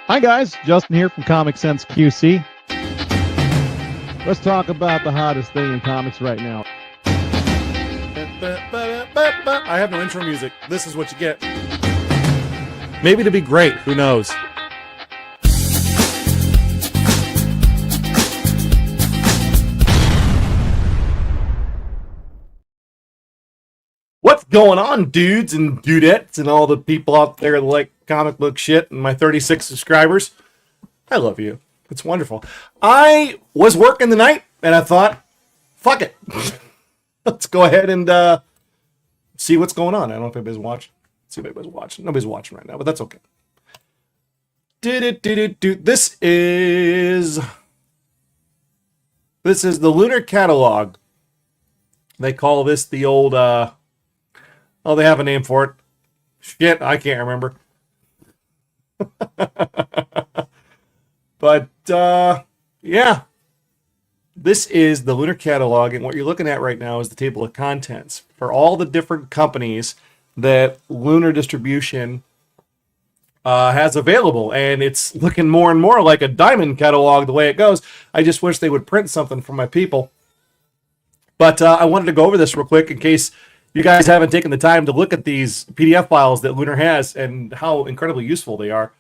Hi guys, Justin here from Comic Sense QC. Let's talk about the hottest thing in comics right now. I have no intro music. This is what you get. Maybe to be great, who knows? What's going on, dudes and dudettes and all the people out there that like comic book shit and my 36 subscribers? I love you. It's wonderful. I was working the night and I thought, fuck it. Let's go ahead and see what's going on. I don't know if anybody's watching. Let's see if anybody's watching. Nobody's watching right now, but that's okay. This is the lunar catalog. They call this the old they have a name for it. Shit, I can't remember. But yeah, this is the lunar catalog, and what you're looking at right now is the table of contents for all the different companies that Lunar Distribution has available, and it's looking more and more like a diamond catalog the way it goes. I just wish they would print something for my people. But I wanted to go over this real quick in case you guys haven't taken the time to look at these PDF files that Lunar has and how incredibly useful they are.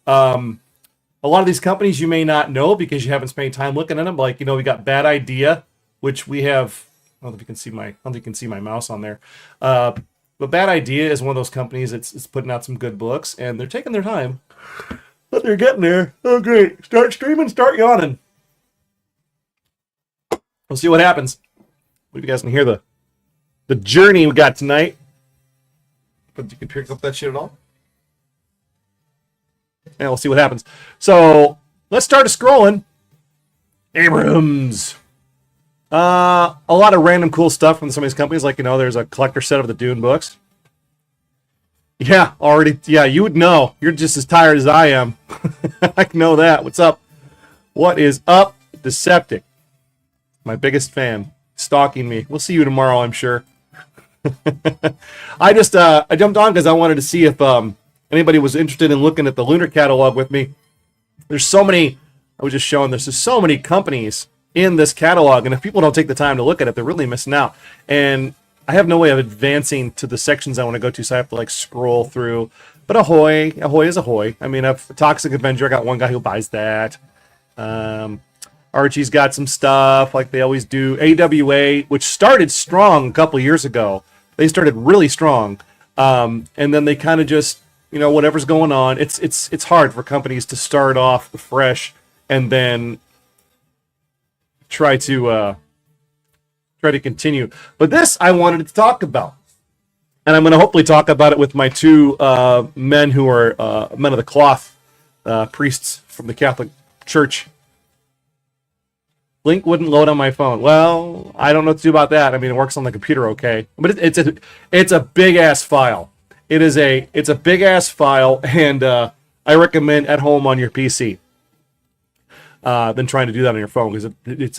A lot of these companies you may not know because you haven't spent time looking at them. Like, we got Bad Idea, which we have. I don't know if you can see my mouse on there. But Bad Idea is one of those companies that's putting out some good books, and they're taking their time, but they're getting there. Oh, great! Start streaming, start yawning. We'll see what happens. What if you guys can hear the journey we got tonight? But you can pick up that shit at all. And we'll see what happens. So let's start scrolling. Abrams. A lot of random cool stuff from some of these companies. Like, there's a collector set of the Dune books. Yeah, already. Yeah, you would know. You're just as tired as I am. I know that. What's up? What is up, Deceptic? My biggest fan. Stalking me. We'll see you tomorrow, I'm sure. I jumped on because I wanted to see if anybody was interested in looking at the lunar catalog with me. There's so many. I was just showing this. There's so many companies in this catalog, and if people don't take the time to look at it, they're really missing out. And I have no way of advancing to the sections I want to go to, so I have to scroll through. But Ahoy is Ahoy. I mean, I've Toxic Avenger. I got one guy who buys that. Archie's got some stuff like they always do. AWA, which started strong a couple years ago. They started really strong, and then they kind of just, whatever's going on. It's hard for companies to start off fresh and then try to continue. But this I wanted to talk about, and I'm going to hopefully talk about it with my two men who are men of the cloth, priests from the Catholic Church. Link wouldn't load on my phone. Well, I don't know what to do about that. I mean, it works on the computer okay, but it's a big ass file. It's a big ass file, and I recommend at home on your PC than trying to do that on your phone, because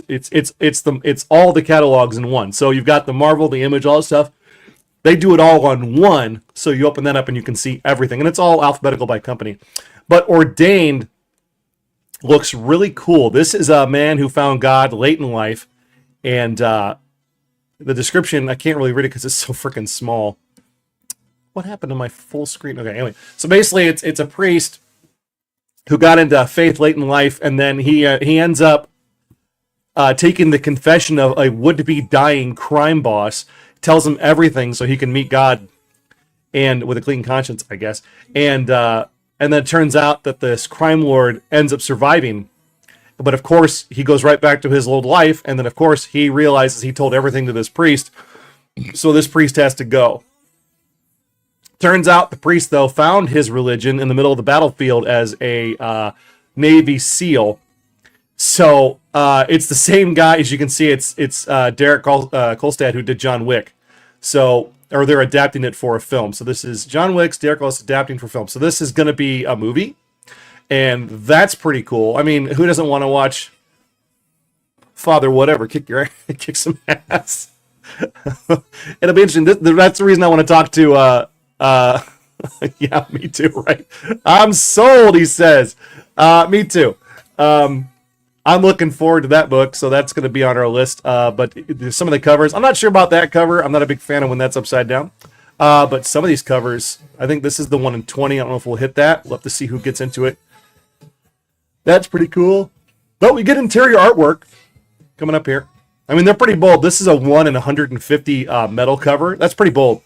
it's all the catalogs in one. So you've got the Marvel, the Image, all that stuff. They do it all on one, so you open that up and you can see everything, and it's all alphabetical by company. But Ordained looks really cool. This is a man who found God late in life, and the description, I can't really read it because it's so freaking small. What happened to my full screen? Okay, anyway. So basically, it's a priest who got into faith late in life, and then he ends up taking the confession of a would-be dying crime boss, tells him everything so he can meet God, and with a clean conscience, I guess. And then it turns out that this crime lord ends up surviving. But of course, he goes right back to his old life, and then of course, he realizes he told everything to this priest, so this priest has to go. Turns out the priest, though, found his religion in the middle of the battlefield as a Navy SEAL. So it's the same guy, as you can see. It's Derek Kolstad who did John Wick. So, or they're adapting it for a film. So this is John Wick's Derek Kolstad adapting for film. So this is going to be a movie, and that's pretty cool. I mean, who doesn't want to watch Father whatever kick some ass? It'll be interesting. That's the reason I want to talk to. Yeah, me too. Right? I'm sold. He says. Me too. I'm looking forward to that book, so that's going to be on our list. But some of the covers, I'm not sure about that cover. I'm not a big fan of when that's upside down. But some of these covers, I think this is the one in 20. I don't know if we'll hit that. We'll have to see who gets into it. That's pretty cool. But we get interior artwork coming up here. I mean, they're pretty bold. This is a 1 in 150 metal cover. That's pretty bold.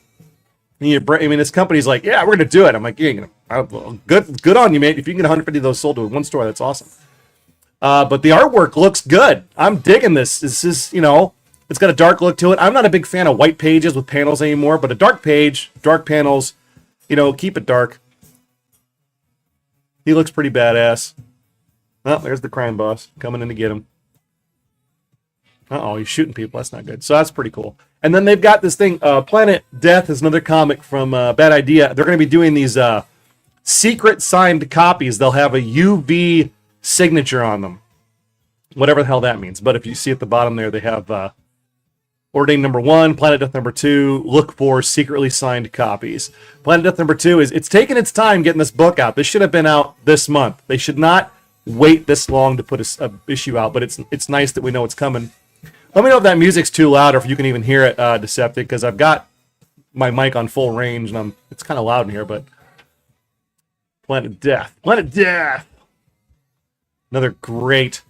I mean, this company's like, yeah, we're going to do it. I'm like, yeah, good on you, mate. If you can get 150 of those sold to one store, that's awesome. But the artwork looks good. I'm digging this. This is, it's got a dark look to it. I'm not a big fan of white pages with panels anymore, but a dark page, dark panels, keep it dark. He looks pretty badass. Oh, there's the crime boss coming in to get him. Uh-oh, he's shooting people. That's not good. So that's pretty cool. And then they've got this thing, Planet Death is another comic from Bad Idea. They're going to be doing these secret signed copies. They'll have a UV signature on them. Whatever the hell that means. But if you see at the bottom there, they have Ordained number 1, Planet Death number 2, look for secretly signed copies. Planet Death number 2 it's taken its time getting this book out. This should have been out this month. They should not wait this long to put a issue out, but it's nice that we know it's coming. Let me know if that music's too loud or if you can even hear it, Deceptic, because I've got my mic on full range and it's kind of loud in here, but Planet Death. Planet Death! Another great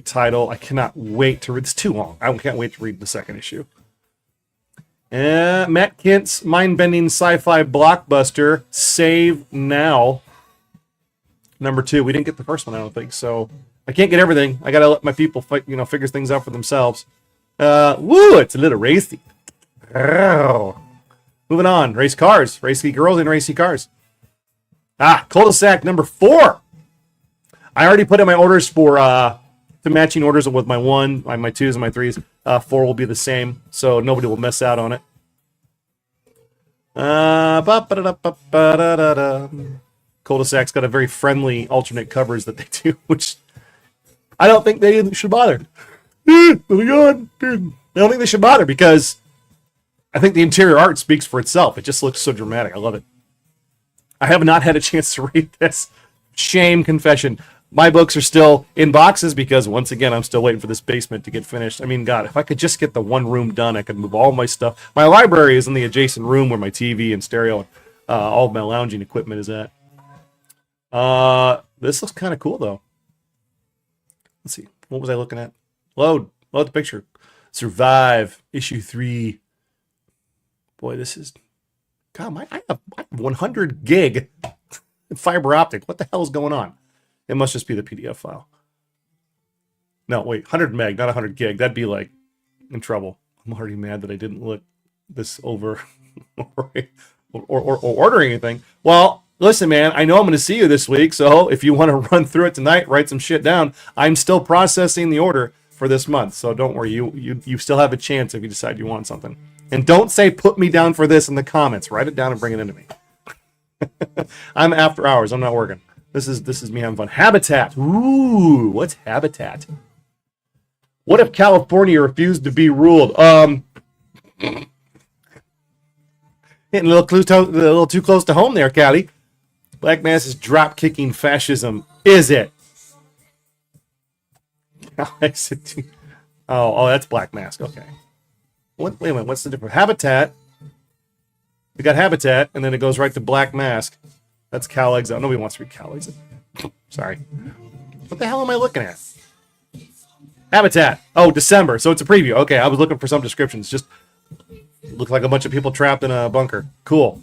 title. I cannot wait to read. It's too long. I can't wait to read the second issue. Matt Kint's mind-bending sci-fi blockbuster, Save Now. Number 2. We didn't get the first one, I don't think, so I can't get everything. I gotta let my people figure things out for themselves. Woo! It's a little racy. Oh. Moving on. Race cars. Racy girls and racy cars. Cul-de-sac number 4. I already put in my orders for the matching orders with my 1, my 2s, and my 3s. 4 will be the same, so nobody will miss out on it. Cul-de-sac's got a very friendly alternate covers that they do, which I don't think they should bother. I don't think they should bother because I think the interior art speaks for itself. It just looks so dramatic. I love it. I have not had a chance to read this. Shame confession. My books are still in boxes because, once again, I'm still waiting for this basement to get finished. I mean, God, if I could just get the one room done, I could move all my stuff. My library is in the adjacent room where my TV and stereo and all of my lounging equipment is at. This looks kind of cool, though. Let's see. What was I looking at? Load the picture. Survive, issue 3. Boy, this is... God, I have 100 gig fiber optic. What the hell is going on? It must just be the PDF file. No, wait, 100 meg, not 100 gig. That'd be like in trouble. I'm already mad that I didn't look this over or order anything. Well, listen, man, I know I'm going to see you this week, so if you want to run through it tonight, write some shit down. I'm still processing the order for this month, so don't worry. You still have a chance if you decide you want something. And don't say put me down for this in the comments. Write it down and bring it into me. I'm after hours. I'm not working. This is me having fun. Habitat. Ooh, what's Habitat? What if California refused to be ruled? Hitting a little too close to home there, Cali. Black Mass is drop-kicking fascism. Is it? Oh, that's Black Mask. Okay. Wait a minute. What's the difference? Habitat. We got Habitat, and then it goes right to Black Mask. That's Cal Exile. Nobody wants to read Cal Exile. Sorry. What the hell am I looking at? Habitat. Oh, December. So it's a preview. Okay, I was looking for some descriptions. Just looked like a bunch of people trapped in a bunker. Cool.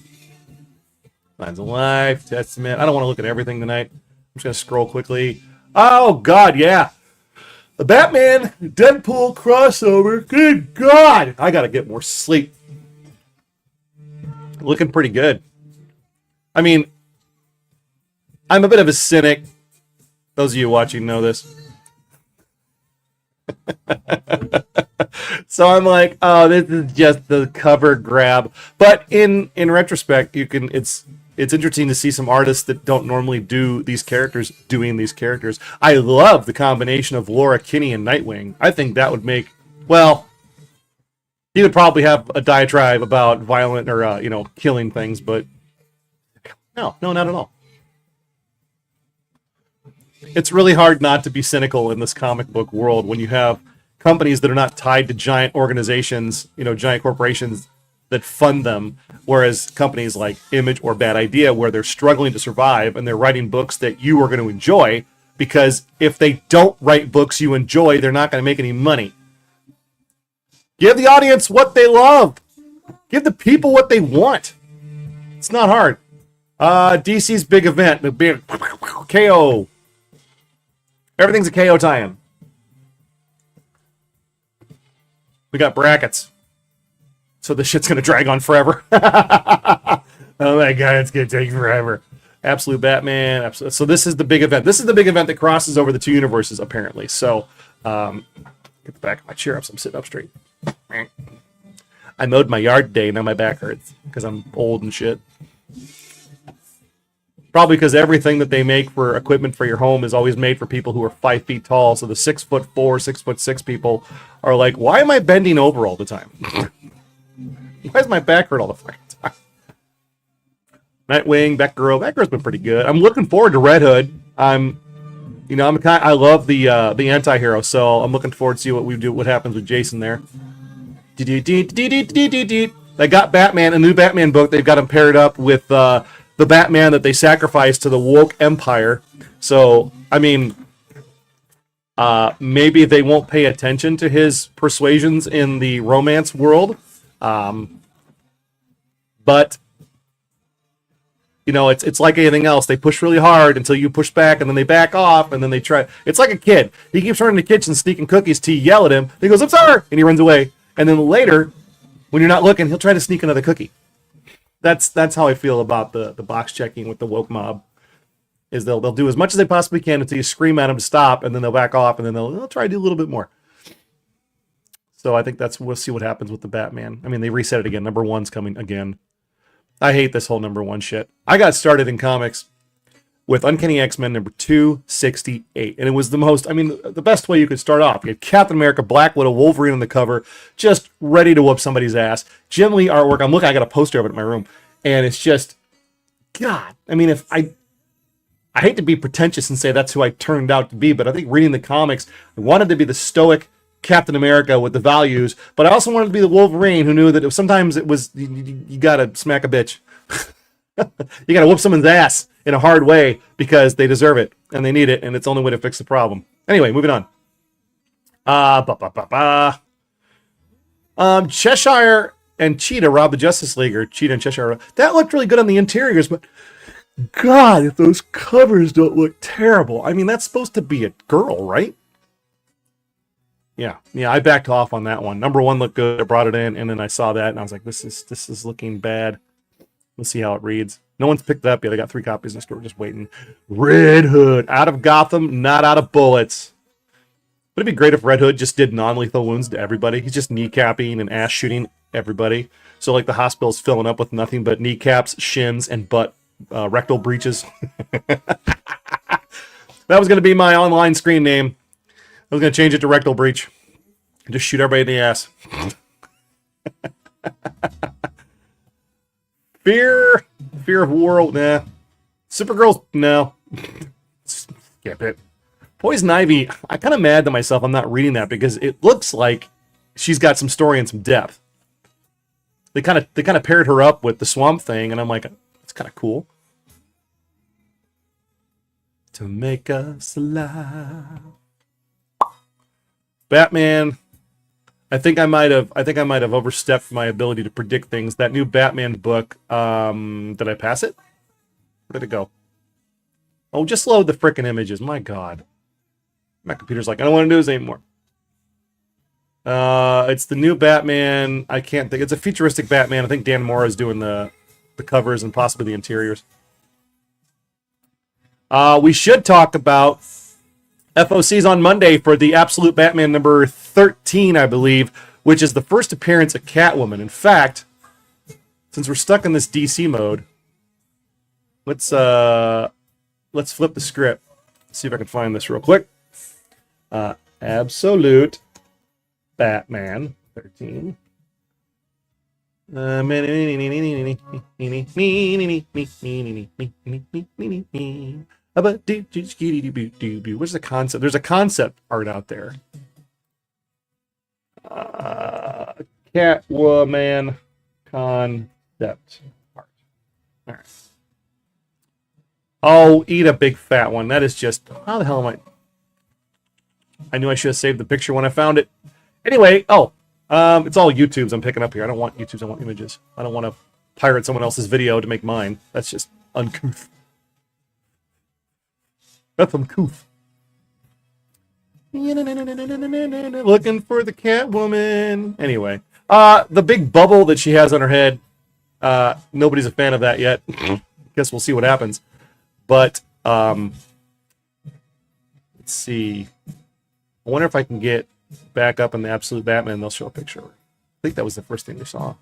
Lines of Life, Testament. I don't want to look at everything tonight. I'm just going to scroll quickly. Oh, God, yeah. The Batman Deadpool crossover. Good God. I got to get more sleep. Looking pretty good. I mean, I'm a bit of a cynic. Those of you watching know this. So I'm like, oh, this is just the cover grab. But in retrospect, it's interesting to see some artists that don't normally do these characters doing these characters. I love the combination of Laura Kinney and Nightwing. I think that would make, well, he would probably have a diatribe about violent or killing things, but no, not at all. it's really hard not to be cynical in this comic book world when you have companies that are not tied to giant organizations, giant corporations that fund them, whereas companies like Image or Bad Idea, where they're struggling to survive and they're writing books that you are going to enjoy, because if they don't write books you enjoy, they're not going to make any money. Give the audience what they love. Give the people what they want. It's not hard. DC's big event, the big KO. Everything's a KO tie-in. We got brackets. So this shit's going to drag on forever. Oh my god, it's going to take forever. Absolute Batman. So this is the big event. This is the big event that crosses over the two universes, apparently. So, get the back of my chair up so I'm sitting up straight. I mowed my yard today, now my back hurts because I'm old and shit. Probably because everything that they make for equipment for your home is always made for people who are 5 feet tall. So the 6'4", 6'6" people are like, why am I bending over all the time? Why does my back hurt all the fucking time? Nightwing, Batgirl. Batgirl's been pretty good. I'm looking forward to Red Hood. I love the anti-hero, so I'm looking forward to see what happens with Jason there. They got Batman, a new Batman book. They've got him paired up with the Batman that they sacrificed to the woke empire. So, I mean, maybe they won't pay attention to his persuasions in the romance world. But it's like anything else. They push really hard until you push back, and then they back off, and then they try. It's like a kid. He keeps running in the kitchen, sneaking cookies till you yell at him. He goes, "I'm sorry," and he runs away. And then later, when you're not looking, he'll try to sneak another cookie. That's how I feel about the box checking with the woke mob. Is they'll do as much as they possibly can until you scream at them to stop, and then they'll back off, and then they'll try to do a little bit more. So I think we'll see what happens with the Batman. I mean, they reset it again. Number 1's coming again. I hate this whole number 1 shit. I got started in comics with Uncanny X-Men number 268. And it was the best way you could start off. You had Captain America, Black Widow, Wolverine on the cover, just ready to whoop somebody's ass. Jim Lee artwork. I got a poster of it in my room. And it's just, God. I mean, I hate to be pretentious and say that's who I turned out to be, but I think reading the comics, I wanted to be the stoic Captain America with the values, but I also wanted to be the Wolverine who knew that sometimes it was, you gotta smack a bitch. You gotta whoop someone's ass in a hard way because they deserve it and they need it, and it's the only way to fix the problem. Anyway, moving on. Cheshire and Cheetah robbed the Justice League, or Cheetah and Cheshire. That looked really good on the interiors, but God, if those covers don't look terrible. I mean, that's supposed to be a girl, right? Yeah, I backed off on that one. Number 1 looked good. I brought it in, and then I saw that, and I was like, this is looking bad. Let's see how it reads. No one's picked it up yet. I got 3 copies in the store, just waiting. Red Hood, out of Gotham, not out of bullets. Would it be great if Red Hood just did non-lethal wounds to everybody? He's just kneecapping and ass shooting everybody. So like the hospital's filling up with nothing but kneecaps, shins, and butt rectal breaches. That was going to be my online screen name. I was going to change it to rectal breach. Just shoot everybody in the ass. Fear of war, nah. Supergirl's, no. Skip it. Poison Ivy, I'm kind of mad to myself I'm not reading that because it looks like she's got some story and some depth. They kind of paired her up with the Swamp Thing, and I'm like, it's kind of cool. To make us laugh. Batman. I think I might have overstepped my ability to predict things. That new Batman book, did I pass it? Where did it go? Oh, just load the frickin' images. My God. My computer's like, I don't want to do this anymore. It's the new Batman. I can't think. It's a futuristic Batman. I think Dan Mora is doing the covers and possibly the interiors. We should talk about FOC's on Monday for the Absolute Batman number 13, I believe, which is the first appearance of Catwoman. In fact, since we're stuck in this DC mode, let's flip the script. See if I can find this real quick. Absolute Batman 13. What's the concept? There's a concept art out there. Catwoman concept art. All right. Oh, eat a big fat one. That is just... How the hell am I knew I should have saved the picture when I found it. Anyway, it's all YouTubes I'm picking up here. I don't want YouTubes, I want images. I don't want to pirate someone else's video to make mine. That's just uncouth. That's uncouth. Looking for the Catwoman. Anyway, the big bubble that she has on her head, nobody's a fan of that yet. Guess we'll see what happens. But, let's see. I wonder if I can get back up in the Absolute Batman. They'll show a picture. I think that was the first thing we saw.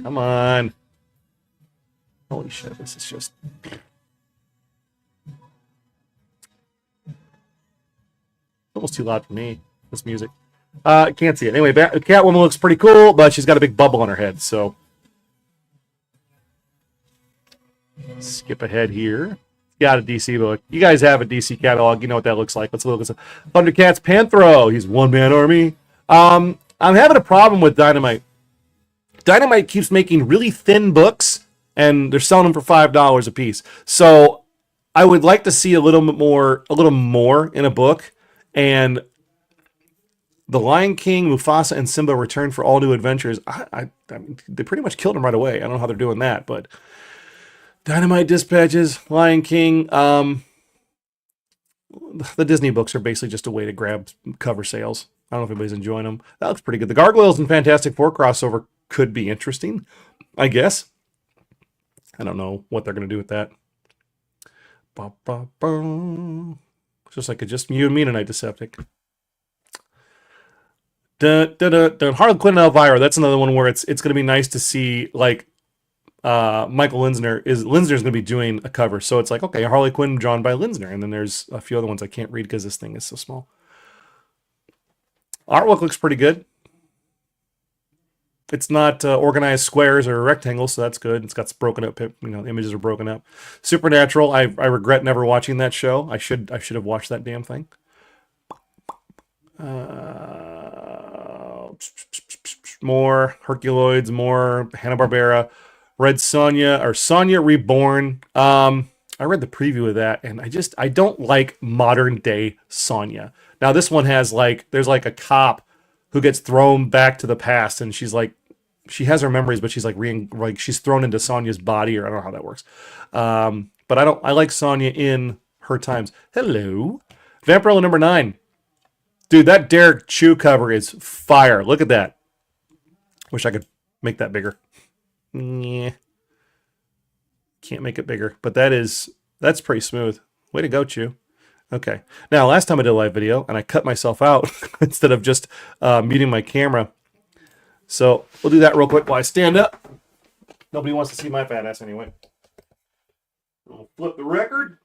Come on. Holy shit, this is just... almost too loud for me, this music. Can't see it. Anyway, Catwoman looks pretty cool, but she's got a big bubble on her head, so... Skip ahead here. Got a DC book. You guys have a DC catalog. You know what that looks like. Let's look at some Thundercats Panthro. He's one-man army. I'm having a problem with Dynamite. Dynamite keeps making really thin books, and they're selling them for $5 a piece. So I would like to see a little more in a book. And the Lion King, Mufasa, and Simba return for all new adventures. I mean, they pretty much killed him right away. I don't know how they're doing that, but Dynamite Dispatches, Lion King. The Disney books are basically just a way to grab cover sales. I don't know if anybody's enjoying them. That looks pretty good. The Gargoyles and Fantastic Four crossover could be interesting, I guess. I don't know what they're going to do with that. It's just like just you and me tonight, Deceptic. Harley Quinn and Elvira. That's another one where it's going to be nice to see, like, Michael Linsner's going to be doing a cover. So it's like, okay, Harley Quinn drawn by Linsner. And then there's a few other ones I can't read because this thing is so small. Artwork looks pretty good. It's not organized squares or rectangles, so that's good. It's got broken up, images are broken up. Supernatural, I regret never watching that show. I should have watched that damn thing. More Herculoids, more Hanna-Barbera. Red Sonja, or Sonja Reborn. I read the preview of that, and I don't like modern day Sonja. Now this one has there's a cop who gets thrown back to the past, and she's like, she has her memories, but she's she's thrown into Sonja's body, or I don't know how that works. But I like Sonja in her times. Hello. Vampirella number 9. Dude, that Derek Chew cover is fire. Look at that. Wish I could make that bigger. Yeah. Can't make it bigger, but that's pretty smooth. Way to go, Chew. Okay. Now, last time I did a live video, and I cut myself out instead of just muting my camera. So we'll do that real quick while I stand up. Nobody wants to see my fat ass anyway. I'll flip the record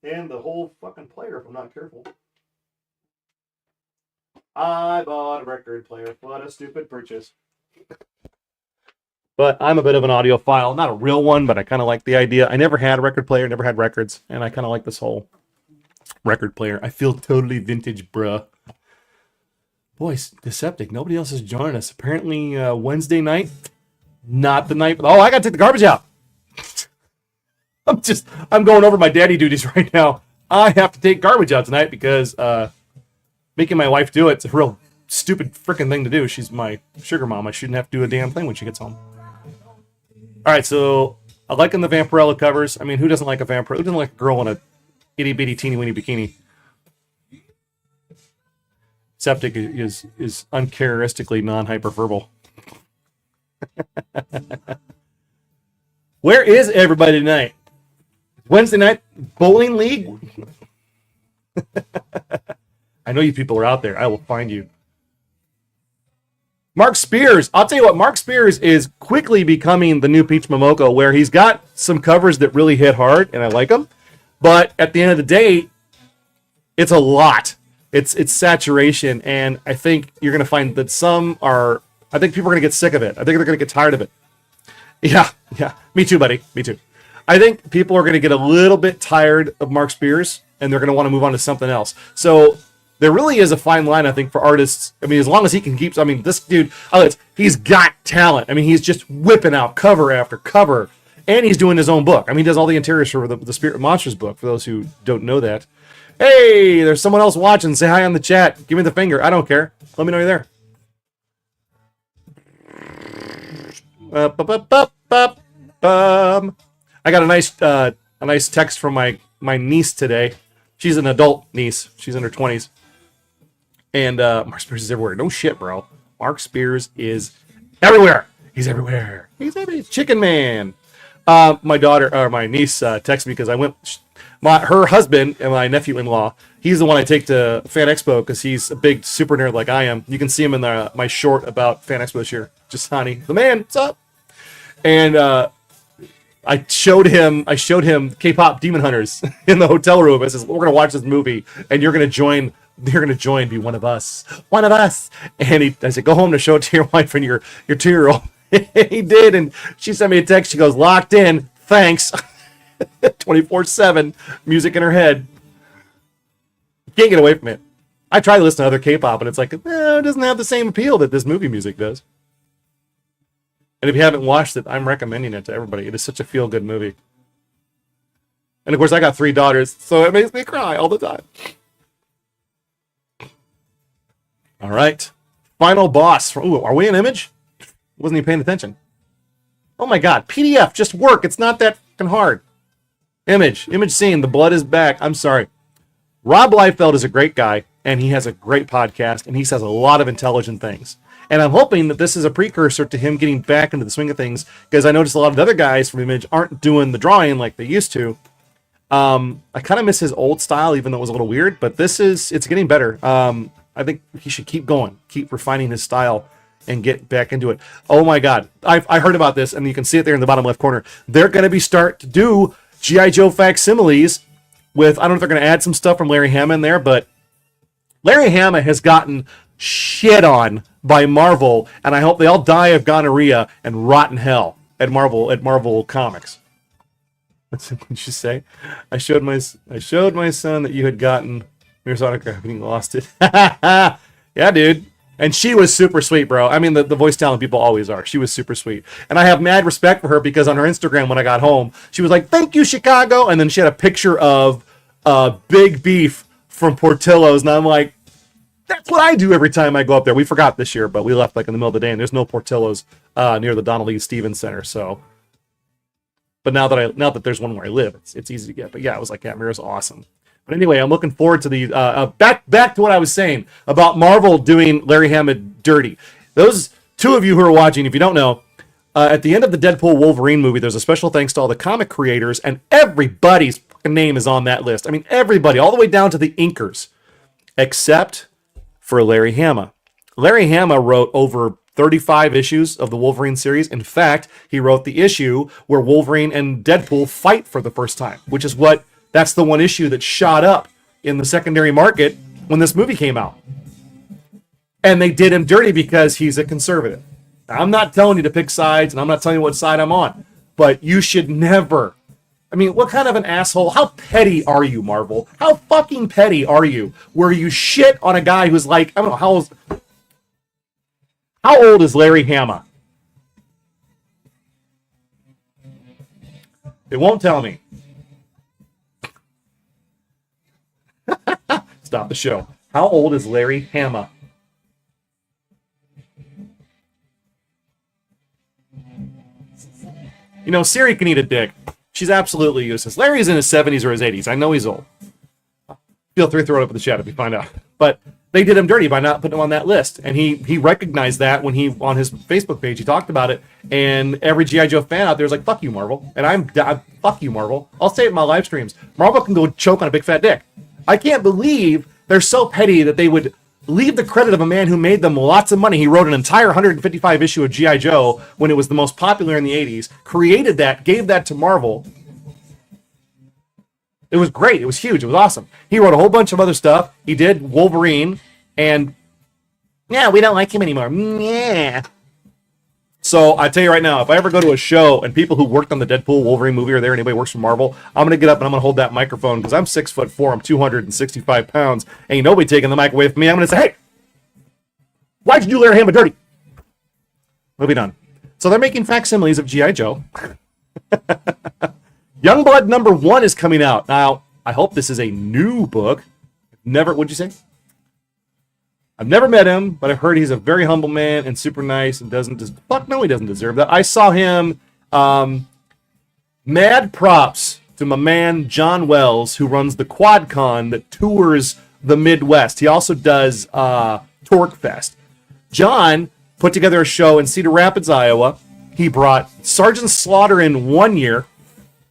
and the whole fucking player if I'm not careful. I bought a record player. What a stupid purchase. But I'm a bit of an audiophile. Not a real one, but I kind of like the idea. I never had a record player, never had records, and I kind of like this whole record player. I feel totally vintage, bruh. Boy, Deceptic. Nobody else is joining us. Apparently, Wednesday night, not the night. Oh, I got to take the garbage out. I'm going over my daddy duties right now. I have to take garbage out tonight because making my wife do it's a real stupid freaking thing to do. She's my sugar mom. I shouldn't have to do a damn thing when she gets home. All right, so I'm liking the Vampirella covers. I mean, who doesn't like a Vampirella? Who doesn't like a girl in a itty bitty teeny weeny bikini? Septic is uncharacteristically non-hyperverbal. Where is everybody tonight? Wednesday night bowling league? I know you people are out there. I will find you. Mark Spears. I'll tell you what, Mark Spears is quickly becoming the new Peach Momoko, where he's got some covers that really hit hard, and I like them. But at the end of the day, it's a lot. It's saturation, and I think you're going to find that I think people are going to get sick of it. I think they're going to get tired of it. Yeah. Me too, buddy. Me too. I think people are going to get a little bit tired of Mark Spears, and they're going to want to move on to something else. So there really is a fine line, I think, for artists. I mean, as long as he can keep, I mean, this dude, he's got talent. I mean, he's just whipping out cover after cover, and he's doing his own book. I mean, he does all the interiors for the Spirit Monsters book, for those who don't know that. Hey, there's someone else watching. Say hi on the chat. Give me the finger. I don't care. Let me know you're there. I got a nice text from my niece today. She's an adult niece. She's in her 20s. And Mark Spears is everywhere. No shit, bro. Mark Spears is everywhere. He's everywhere. He's Chicken Man. My niece texted me because I went. Her husband and my nephew-in-law. He's the one I take to Fan Expo because he's a big super nerd like I am. You can see him in my short about Fan Expo this year. Just honey, the man. What's up? And I showed him K-pop Demon Hunters in the hotel room. I says, we're gonna watch this movie, and you're gonna join. Be one of us. And I said, go home to show it to your wife and your 2-year-old. He did, and she sent me a text. She goes, locked in. Thanks. 24/7 music in her head. Can't get away from it. I try to listen to other K-pop, and it's like, it doesn't have the same appeal that this movie music does. And if you haven't watched it, I'm recommending it to everybody. It is such a feel-good movie. And of course, I got 3 daughters, so it makes me cry all the time. All right. Final boss. Ooh, are we in Image? Wasn't even paying attention. Oh my God. PDF. Just work. It's not that fucking hard. Image scene. The blood is back. I'm sorry. Rob Liefeld is a great guy, and he has a great podcast, and he says a lot of intelligent things. And I'm hoping that this is a precursor to him getting back into the swing of things, because I noticed a lot of the other guys from Image aren't doing the drawing like they used to. I kind of miss his old style, even though it was a little weird, but it's getting better. I think he should keep going, keep refining his style, and get back into it. Oh my God. I heard about this, and you can see it there in the bottom left corner. They're going to start to do G.I. Joe facsimiles with, I don't know if they're going to add some stuff from Larry Hama in there, but Larry Hama has gotten shit on by Marvel, and I hope they all die of gonorrhea and rot in hell at Marvel Comics. What did you say? I showed my son that you had gotten your autograph and he lost it. Yeah, dude. And she was super sweet, bro. I mean, the voice talent people always are. She was super sweet. And I have mad respect for her because on her Instagram when I got home, she was like, thank you, Chicago. And then she had a picture of Big Beef from Portillo's. And I'm like, that's what I do every time I go up there. We forgot this year, but we left like in the middle of the day, and there's no Portillo's near the Donald E. Stevens Center. So, but now that there's one where I live, it's easy to get. But yeah, it was like, yeah, Mira's awesome. But anyway, I'm looking forward to the back to what I was saying about Marvel doing Larry Hama dirty. Those 2 of you who are watching, if you don't know, at the end of the Deadpool Wolverine movie, there's a special thanks to all the comic creators, and everybody's name is on that list. I mean, everybody, all the way down to the inkers, except for Larry Hama. Larry Hama wrote over 35 issues of the Wolverine series. In fact, he wrote the issue where Wolverine and Deadpool fight for the first time, which is that's the one issue that shot up in the secondary market when this movie came out. And they did him dirty because he's a conservative. Now, I'm not telling you to pick sides, and I'm not telling you what side I'm on, but you should never. I mean, what kind of an asshole? How petty are you, Marvel? How fucking petty are you? Where you shit on a guy who's like, I don't know, how old is Larry Hama? It won't tell me. Stop the show. How old is Larry Hama? You know, Siri can eat a dick. She's absolutely useless. Larry's in his 70s or his 80s. I know he's old. Feel free to throw it up in the chat if you find out. But they did him dirty by not putting him on that list. And he recognized that when he, on his Facebook page, he talked about it. And every G.I. Joe fan out there is like, fuck you, Marvel. And I'm fuck you, Marvel. I'll say it in my live streams. Marvel can go choke on a big fat dick. I can't believe they're so petty that they would leave the credit of a man who made them lots of money. He wrote an entire 155 issue of G.I. Joe when it was the most popular in the 80s, created that, gave that to Marvel. It was great. It was huge. It was awesome. He wrote a whole bunch of other stuff. He did Wolverine, and yeah, we don't like him anymore. Yeah. So I tell you right now, if I ever go to a show and people who worked on the Deadpool Wolverine movie are there, anybody who works for Marvel, I'm gonna get up and I'm gonna hold that microphone because I'm 6'4", I'm 265 pounds, ain't nobody taking the mic away from me. I'm gonna say, hey, why'd you do Larry Hama dirty? Moving on. So they're making facsimiles of G.I. Joe. Youngblood #1 is coming out. Now, I hope this is a new book. What'd you say? I've never met him, but I've heard he's a very humble man and super nice and fuck no, he doesn't deserve that. I saw him, mad props to my man John Wells, who runs the QuadCon that tours the Midwest. He also does Torque Fest. John put together a show in Cedar Rapids, Iowa. He brought Sergeant Slaughter in 1 year.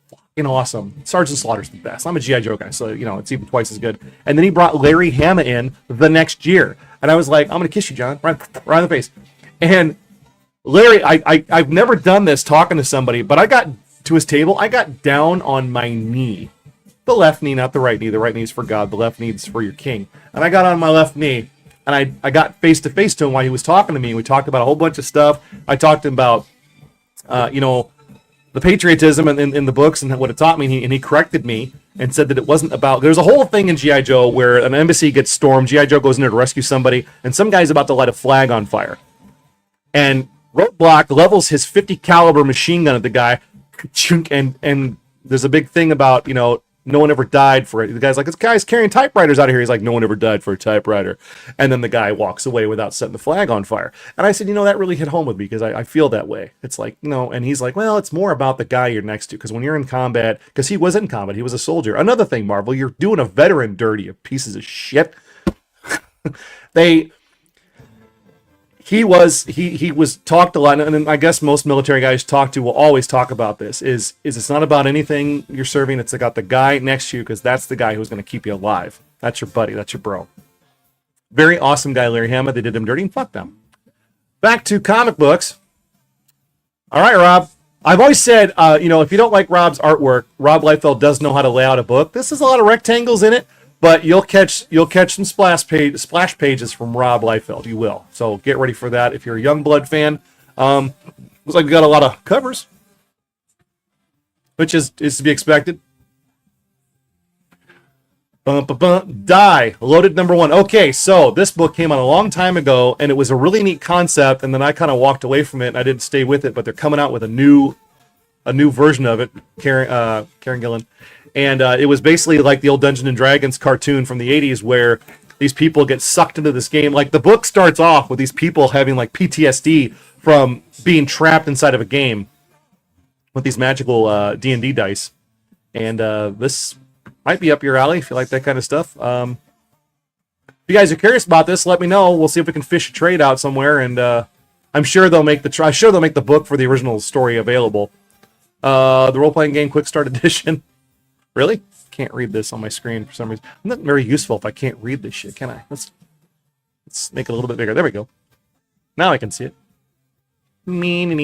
Fucking awesome. Sergeant Slaughter's the best. I'm a G.I. Joe guy, so, it's even twice as good. And then he brought Larry Hama in the next year. And I was like, I'm going to kiss you, John, right in the face. And Larry, I've never done this talking to somebody, but I got to his table. I got down on my knee. The left knee, not the right knee. The right knee is for God. The left knee is for your king. And I got on my left knee, and I got face to face to him while he was talking to me. We talked about a whole bunch of stuff. I talked to him about, the patriotism in the books and what it taught me, and he corrected me and said that it wasn't about... There's a whole thing in G.I. Joe where an embassy gets stormed, G.I. Joe goes in there to rescue somebody, and some guy's about to light a flag on fire. And Roadblock levels his 50 caliber machine gun at the guy, and there's a big thing about, no one ever died for it. The guy's like, this guy's carrying typewriters out of here. He's like, no one ever died for a typewriter. And then the guy walks away without setting the flag on fire. And I said, that really hit home with me because I feel that way. It's like, and he's like, well, it's more about the guy you're next to. Because when you're in combat, because he was in combat, he was a soldier. Another thing, Marvel, you're doing a veteran dirty, you pieces of shit. He was talked a lot, and I guess most military guys talk to will always talk about this, is it's not about anything you're serving, it's about the guy next to you, because that's the guy who's going to keep you alive. That's your buddy, that's your bro. Very awesome guy, Larry Hama. They did him dirty, and fuck them. Back to comic books. All right, Rob. I've always said, if you don't like Rob's artwork, Rob Liefeld does know how to lay out a book. This is a lot of rectangles in it, but you'll catch some splash pages from Rob Liefeld. You will. So get ready for that if you're a Youngblood fan. Looks like we got a lot of covers, which is to be expected. Die, Loaded #1. Okay, so this book came out a long time ago, and it was a really neat concept, and then I kind of walked away from it, and I didn't stay with it, but they're coming out with a new version of it, Karen Gillan. And it was basically like the old Dungeons and Dragons cartoon from the 80s where these people get sucked into this game. Like, the book starts off with these people having, like, PTSD from being trapped inside of a game with these magical D&D dice. And this might be up your alley if you like that kind of stuff. If you guys are curious about this, let me know. We'll see if we can fish a trade out somewhere. And I'm sure they'll make the book for the original story available. The role-playing game Quick Start Edition. Really? Can't read this on my screen for some reason. I'm not very useful if I can't read this shit, can I? Let's make it a little bit bigger. There we go. Now I can see it. View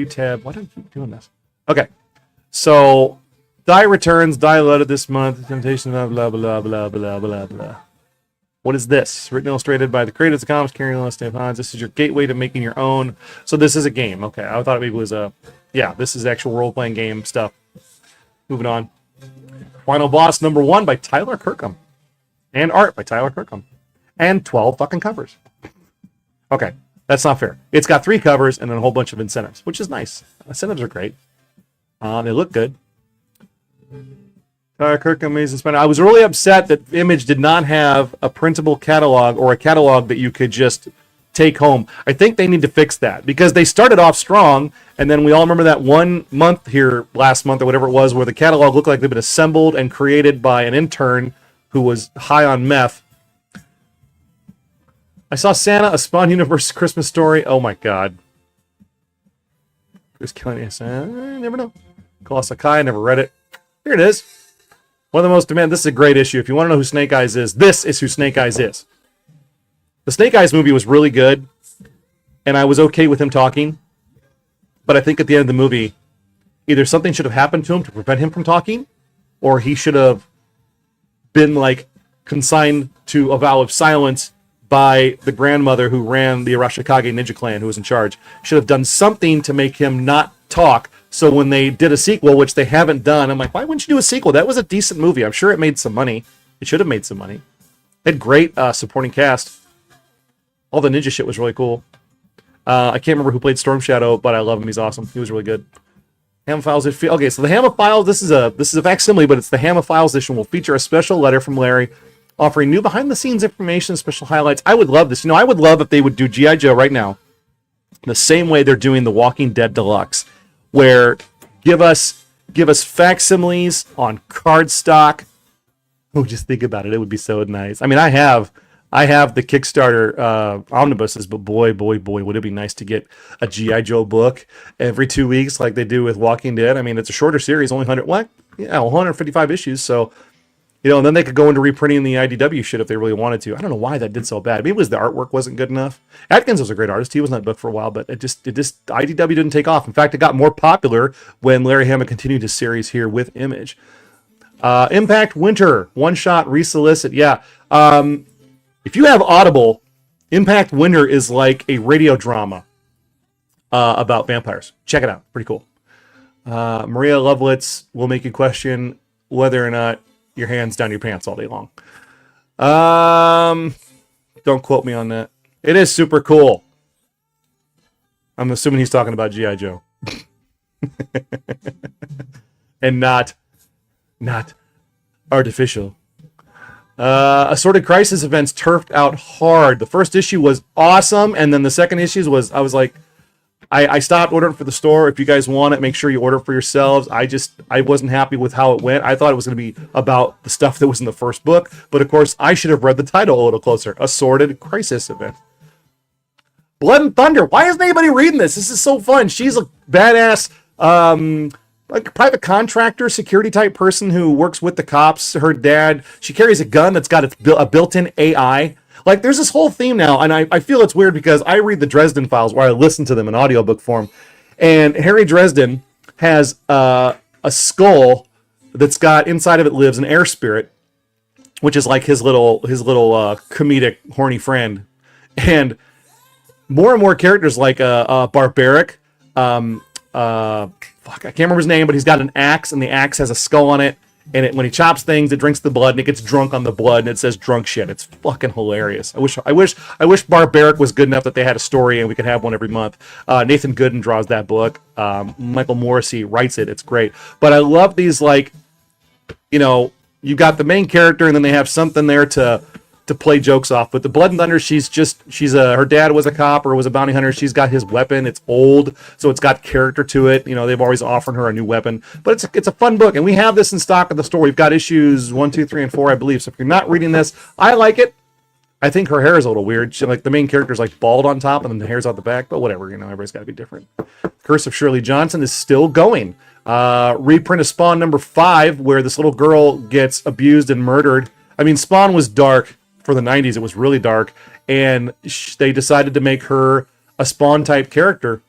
tab. Why do I keep doing this? Okay. So, Die returns. Die loaded this month. Temptation. Blah blah blah blah blah blah blah. What is this? Written and illustrated by the creators of comics, Carrie Lewis, Dave Hans. This is your gateway to making your own. So this is a game. Okay, I thought maybe it was a... Yeah, this is actual role-playing game stuff. Moving on. Final Boss #1 by Tyler Kirkham. And art by Tyler Kirkham. And 12 fucking covers. Okay, that's not fair. It's got 3 covers and then a whole bunch of incentives, which is nice. Incentives are great. They look good. Tyler Kirkham, Amazing Spider. I was really upset that Image did not have a printable catalog or a catalog that you could just take home. I think they need to fix that because they started off strong, and then we all remember that 1 month here last month or whatever it was where the catalog looked like they'd been assembled and created by an intern who was high on meth. I saw Santa, a Spawn Universe Christmas Story. Oh my god. Who's killing us? I never know. Colossal Kai, never read it. Here it is. One of the most demanded. This is a great issue. If you want to know who Snake Eyes is, this is who Snake Eyes is. The Snake Eyes movie was really good, and I was okay with him talking. But I think at the end of the movie, either something should have happened to him to prevent him from talking, or he should have been, like, consigned to a vow of silence by the grandmother who ran the Arashikage ninja clan, who was in charge. Should have done something to make him not talk. So when they did a sequel, which they haven't done, I'm like, why wouldn't you do a sequel? That was a decent movie. I'm sure it made some money. It should have made some money. It had great supporting cast. All the ninja shit was really cool. I can't remember who played Storm Shadow, but I love him. He's awesome. He was really good. Hammer Files. Okay, so the Hammer Files. This is a facsimile, but it's the Hammer Files edition. Will feature a special letter from Larry, offering new behind-the-scenes information, special highlights. I would love this. I would love if they would do G.I. Joe right now, the same way they're doing the Walking Dead Deluxe, where give us facsimiles on cardstock. Oh, just think about it. It would be so nice. I mean, I have the Kickstarter omnibuses, but boy, would it be nice to get a G.I. Joe book every 2 weeks like they do with Walking Dead. I mean, it's a shorter series, only 155 issues, so, and then they could go into reprinting the IDW shit if they really wanted to. I don't know why that did so bad. Maybe it was the artwork wasn't good enough. Atkins was a great artist. He was in that book for a while, but it just IDW didn't take off. In fact, it got more popular when Larry Hama continued his series here with Image. Impact Winter, one-shot resolicit. Yeah. If you have Audible, Impact Winter is like a radio drama about vampires. Check it out. Pretty cool. Maria Lovelitz will make you question whether or not your hand's down your pants all day long. Don't quote me on that. It is super cool. I'm assuming he's talking about G.I. Joe. And not artificial. Assorted Crisis events turfed out hard. The first issue was awesome, and then the second issue was, I was like, I stopped ordering for the store. If you guys want it, make sure you order for yourselves. I wasn't happy with how it went. I thought it was going to be about the stuff that was in the first book, but of course, I should have read the title a little closer. Assorted Crisis event. Blood and Thunder. Why isn't anybody reading this? This is so fun. She's a badass, like private contractor, security type person who works with the cops. Her dad, she carries a gun that's got a built-in AI. Like, there's this whole theme now, and I feel it's weird because I read the Dresden Files, where I listen to them in audiobook form, and Harry Dresden has a skull that's got, inside of it lives an air spirit, which is like his little comedic horny friend, and more characters like Barbaric, I can't remember his name, but he's got an axe, and the axe has a skull on it. And when he chops things, it drinks the blood, and it gets drunk on the blood, and it says drunk shit. It's fucking hilarious. I wish Barbaric was good enough that they had a story and we could have one every month. Nathan Gooden draws that book. Michael Morrissey writes it. It's great. But I love these, like, you got the main character, and then they have something there to play jokes off. But the Blood and Thunder, her dad was a cop or was a bounty hunter. She's got his weapon. It's old, so it's got character to it. They've always offered her a new weapon. But it's a fun book, and we have this in stock at the store. We've got issues 1, 2, 3, and 4, I believe. So if you're not reading this, I like it. I think her hair is a little weird. The main character's like bald on top, and then the hair's out the back. But whatever, everybody's got to be different. Curse of Shirley Johnson is still going. Reprint of Spawn number 5, where this little girl gets abused and murdered. I mean, Spawn was dark. For the 90s, it was really dark, and they decided to make her a Spawn type character.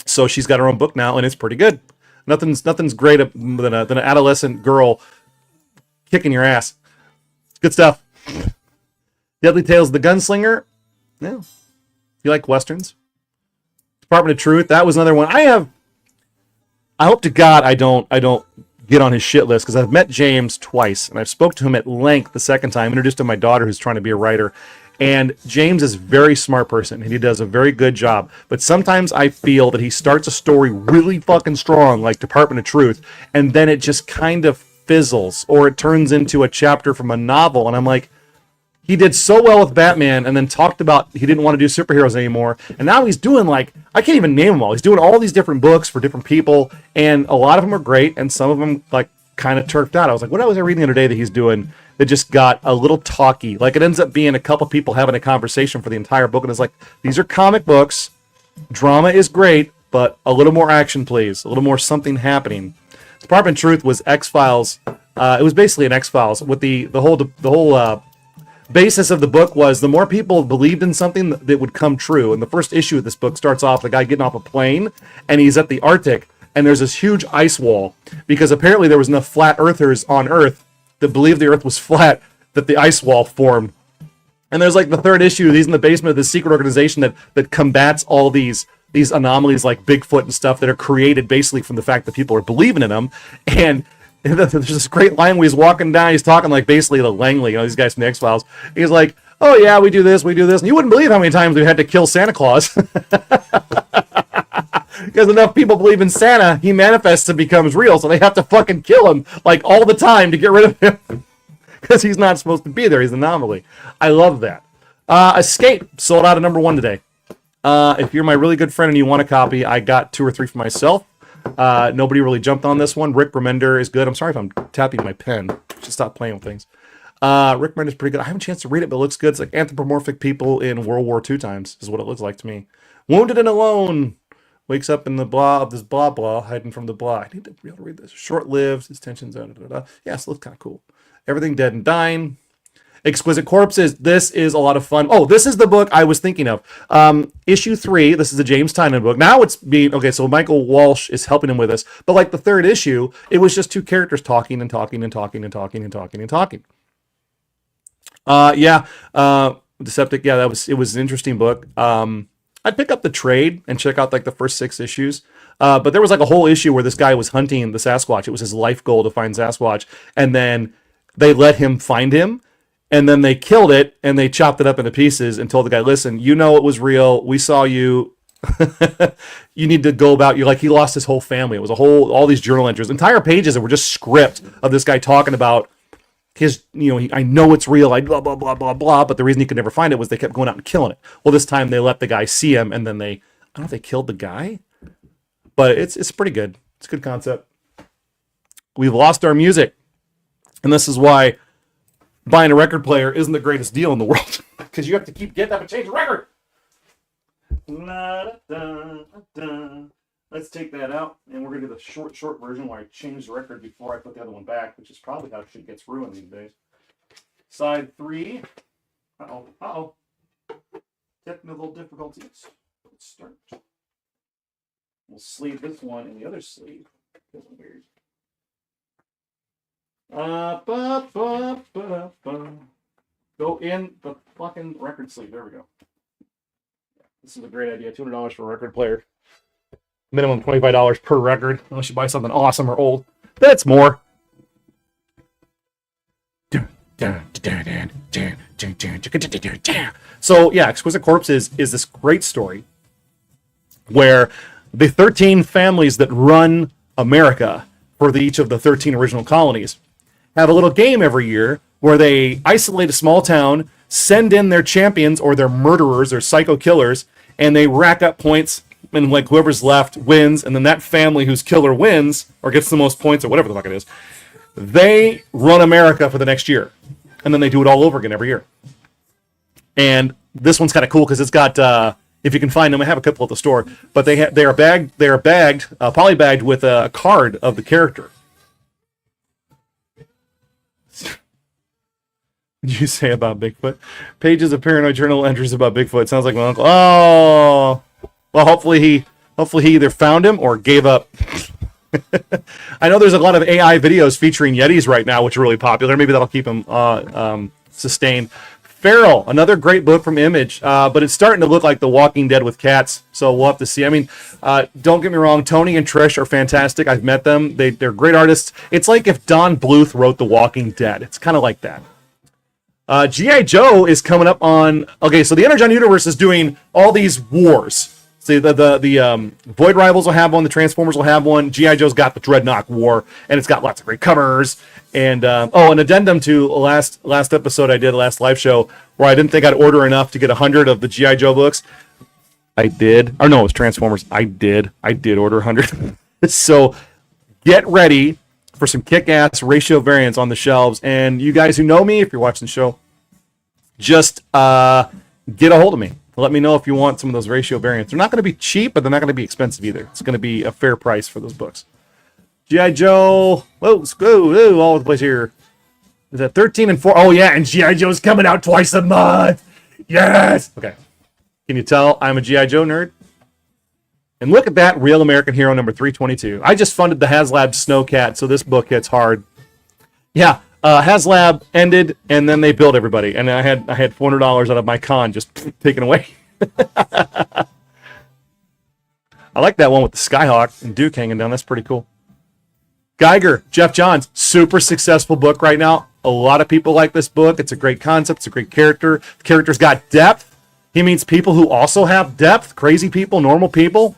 So she's got her own book now, and it's pretty good. Nothing's great than an adolescent girl kicking your ass. Good stuff. Deadly Tales of the Gunslinger. Yeah, you like westerns? Department of Truth. That was another one. I hope to God I don't get on his shit list, because I've met James twice, and I've spoke to him at length the second time, introduced him to my daughter who's trying to be a writer, and James is a very smart person, and he does a very good job, but sometimes I feel that he starts a story really fucking strong, like Department of Truth, and then it just kind of fizzles, or it turns into a chapter from a novel, and I'm like, he did so well with Batman, and then talked about he didn't want to do superheroes anymore. And now he's doing, I can't even name them all. He's doing all these different books for different people, and a lot of them are great, and some of them, kind of turfed out. I was like, what was I reading the other day that he's doing that just got a little talky? It ends up being a couple people having a conversation for the entire book, and it's like, these are comic books. Drama is great, but a little more action, please. A little more something happening. Department of Truth was X-Files. It was basically an X-Files with the whole basis of the book was the more people believed in something that would come true. And the first issue of this book starts off the guy getting off a plane, and he's at the Arctic, and there's this huge ice wall, because apparently there was enough flat earthers on Earth that believed the Earth was flat that the ice wall formed. And there's like the third issue. He's in the basement of this secret organization that combats all these anomalies like Bigfoot and stuff that are created basically from the fact that people are believing in them. And there's this great line where he's walking down. He's talking like basically to Langley, these guys from the X-Files. He's like, "Oh yeah, we do this. And you wouldn't believe how many times we had to kill Santa Claus." Because enough people believe in Santa, he manifests and becomes real, so they have to fucking kill him like all the time to get rid of him. Because he's not supposed to be there. He's an anomaly. I love that. Escape sold out at #1 today. If you're my really good friend and you want a copy, I got 2 or 3 for myself. Nobody really jumped on this one. Rick Remender is good. I'm sorry if I'm tapping my pen. Just stop playing with things. Rick Remender is pretty good. I haven't a chance to read it, but it looks good. It's like anthropomorphic people in World War II times is what it looks like to me. Wounded and alone. Wakes up in the blah of this blah blah, hiding from the blah. I need to be able to read this. Short-lived. His tensions. Yeah, so it looks kind of cool. Everything dead and dying. Exquisite Corpses. This is a lot of fun. Oh, this is the book I was thinking of. Issue 3. This is a James Tynion book. Now it's being okay. So Michael Walsh is helping him with this. But like the third issue, it was just 2 characters talking and talking and talking and talking and talking and talking. Deceptic. Yeah, it was an interesting book. I'd pick up the trade and check out like the first 6 issues. But there was like a whole issue where this guy was hunting the Sasquatch. It was his life goal to find Sasquatch, and then they let him find him. And then they killed it, and they chopped it up into pieces and told the guy, "Listen, you know it was real. We saw you. You need to go about you." Like, he lost his whole family. It was all these journal entries, entire pages that were just script of this guy talking about his, I know it's real. I blah, blah, blah, blah, blah. But the reason he could never find it was they kept going out and killing it. Well, this time they let the guy see him, and then I don't know if they killed the guy, but it's pretty good. It's a good concept. We've lost our music, and this is why buying a record player isn't the greatest deal in the world, because you have to keep getting up and change the record. Let's take that out, and we're going to do the short version where I change the record before I put the other one back, which is probably how shit gets ruined these days. Side 3. Uh-oh. Technical difficulties. Let's start. We'll sleeve this one in the other sleeve. That's weird. Go in the fucking record sleeve. There we go. This is a great idea. $200 for a record player. Minimum $25 per record, unless you buy something awesome or old. That's more. So yeah, Exquisite Corpses is this great story where the 13 families that run America for each of the 13 original colonies have a little game every year where they isolate a small town, send in their champions or their murderers or psycho killers, and they rack up points, and like whoever's left wins, and then that family whose killer wins or gets the most points or whatever the fuck it is, they run America for the next year, and then they do it all over again every year. And this one's kind of cool because it's got if you can find them, I have a couple at the store, but they are polybagged with a card of the character. What did you say about Bigfoot? Pages of paranoid journal entries about Bigfoot. Sounds like my uncle. Oh, well, hopefully he either found him or gave up. I know there's a lot of AI videos featuring Yetis right now, which are really popular. Maybe that'll keep him sustained. Feral, another great book from Image, but it's starting to look like The Walking Dead with cats, so we'll have to see. I mean, don't get me wrong, Tony and Trish are fantastic. I've met them. They're great artists. It's like if Don Bluth wrote The Walking Dead. It's kind of like that. G.I. Joe is coming up on... Okay, so the Energon Universe is doing all these wars. See, the Void Rivals will have one, the Transformers will have one, G.I. Joe's got the Dreadnought War, and it's got lots of great covers. And, an addendum to last episode I did, last live show, where I didn't think I'd order enough to get 100 of the G.I. Joe books. I did. Or no, it was Transformers. I did order 100. So get ready for some kick-ass ratio variants on the shelves. And you guys who know me, if you're watching the show, just get a hold of me. Let me know if you want some of those ratio variants. They're not going to be cheap, but they're not going to be expensive either. It's going to be a fair price for those books. G.I. Joe. Whoa, let's go. Whoa, all over the place here. Is that 13 and 4? Oh, yeah, and G.I. Joe's coming out twice a month. Yes. Okay. Can you tell I'm a G.I. Joe nerd? And look at that, Real American Hero number 322. I just funded the HasLab Snowcat, so this book hits hard. Yeah, HasLab ended, and then they billed everybody, and I had $400 out of my con just taken away. I like that one with the Skyhawk and Duke hanging down. That's pretty cool. Geiger, Jeff Johns, super successful book right now. A lot of people like this book. It's a great concept. It's a great character. The character's got depth. He meets people who also have depth. Crazy people, normal people.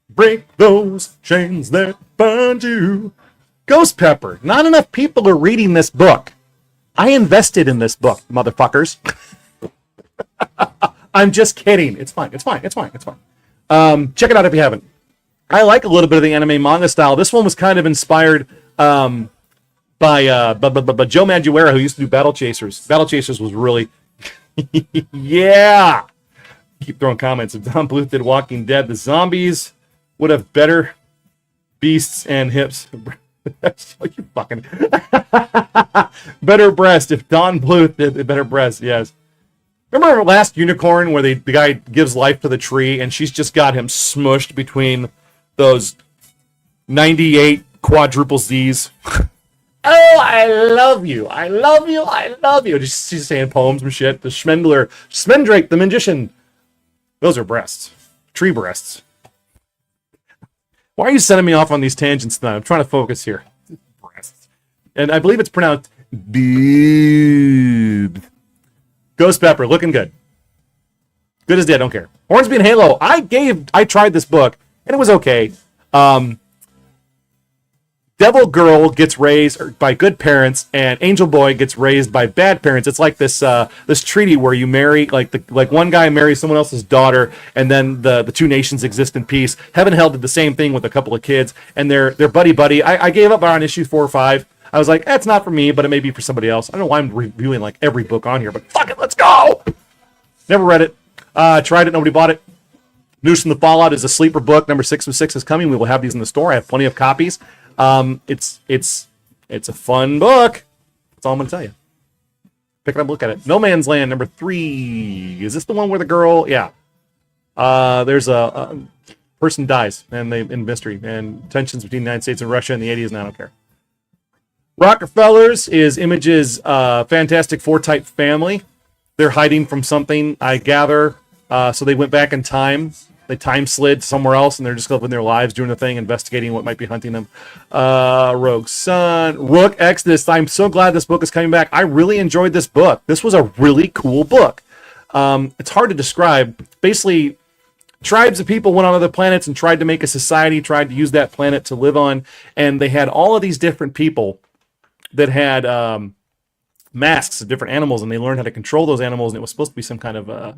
Break those chains that bind you. Ghost Pepper. Not enough people are reading this book. I invested in this book, motherfuckers. I'm just kidding. It's fine. It's fine. It's fine. It's fine. Check it out if you haven't. I like a little bit of the anime manga style. This one was kind of inspired by Joe Madureira, who used to do Battle Chasers. Battle Chasers was really, yeah. Keep throwing comments. If Don Bluth did Walking Dead, the zombies would have better beasts and hips. You fucking better breast. If Don Bluth did better breast, yes. Remember Last Unicorn where the guy gives life to the tree and she's just got him smushed between those 98 quadruple Z's. Oh, I love you. I love you. I love you. She's saying poems and shit. The Schmendrake, the magician. Those are breasts. Tree breasts. Why are you sending me off on these tangents tonight? I'm trying to focus here. Breasts. And I believe it's pronounced boob. Ghost Pepper, looking good. Good as dead, don't care. Hornsby and Halo, I tried this book, and it was okay. Devil Girl gets raised by good parents, and Angel Boy gets raised by bad parents. It's like this this treaty where you marry, like one guy marries someone else's daughter, and then the two nations exist in peace. Heaven Hell did the same thing with a couple of kids, and they're buddy. I gave up on issue 4 or 5. I was like, that's not for me, but it may be for somebody else. I don't know why I'm reviewing like every book on here, but fuck it, let's go! Never read it. Tried it, nobody bought it. News from the Fallout is a sleeper book. Number 6 of 6 is coming. We will have these in the store. I have plenty of copies. It's a fun book. That's all I'm going to tell you. Pick it up, look at it. No Man's Land, number 3. Is this the one where the girl? Yeah. There's a person dies, and they in mystery, and tensions between the United States and Russia in the 80s, and I don't care. Rockefellers is Image's Fantastic Four type family. They're hiding from something, I gather. So they went back in time. They time slid somewhere else, and they're just living their lives, doing a thing, investigating what might be hunting them. Rogue Sun, Rook Exodus. I'm so glad this book is coming back. I really enjoyed this book. This was a really cool book. It's hard to describe. Basically, tribes of people went on other planets and tried to make a society, tried to use that planet to live on, and they had all of these different people that had masks of different animals, and they learned how to control those animals, and it was supposed to be some kind of